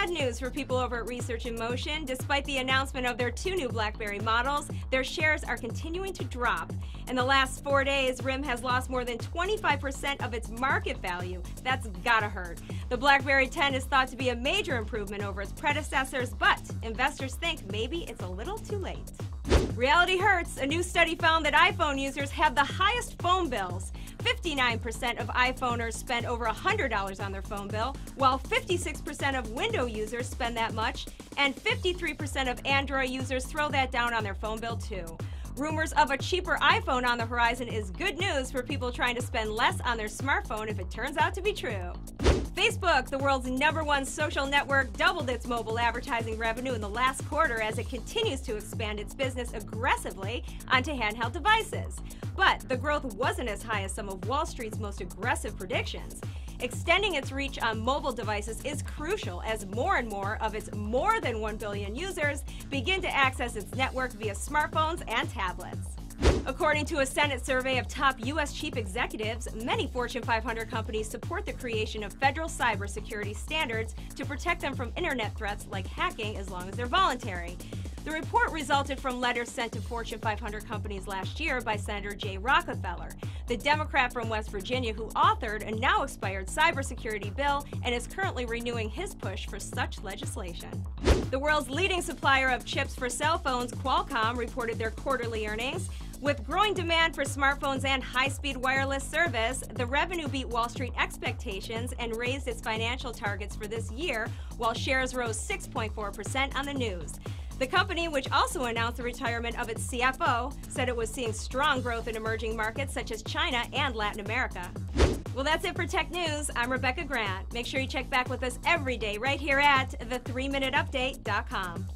Bad news for people over at Research in Motion. Despite the announcement of their 2 new BlackBerry models, their shares are continuing to drop. In the last 4 days, RIM has lost more than 25% of its market value. That's gotta hurt. The BlackBerry 10 is thought to be a major improvement over its predecessors, but investors think maybe it's a little too late. Reality hurts. A new study found that iPhone users have the highest phone bills. 59% of iPhoners spend over $100 on their phone bill, while 56% of Windows users spend that much, and 53% of Android users throw that down on their phone bill too. Rumors of a cheaper iPhone on the horizon is good news for people trying to spend less on their smartphone if it turns out to be true. Facebook, the world's #1 social network, doubled its mobile advertising revenue in the last quarter as it continues to expand its business aggressively onto handheld devices. But the growth wasn't as high as some of Wall Street's most aggressive predictions. Extending its reach on mobile devices is crucial as more and more of its more than 1 billion users begin to access its network via smartphones and tablets. According to a Senate survey of top U.S. chief executives, many Fortune 500 companies support the creation of federal cybersecurity standards to protect them from internet threats like hacking as long as they're voluntary. The report resulted from letters sent to Fortune 500 companies last year by Senator Jay Rockefeller, the Democrat from West Virginia who authored a now expired cybersecurity bill and is currently renewing his push for such legislation. The world's leading supplier of chips for cell phones, Qualcomm, reported their quarterly earnings. With growing demand for smartphones and high-speed wireless service, the revenue beat Wall Street expectations and raised its financial targets for this year, while shares rose 6.4% on the news. The company, which also announced the retirement of its CFO, said it was seeing strong growth in emerging markets such as China and Latin America. Well, that's it for Tech News. I'm Rebecca Grant. Make sure you check back with us every day right here at the3minuteupdate.com.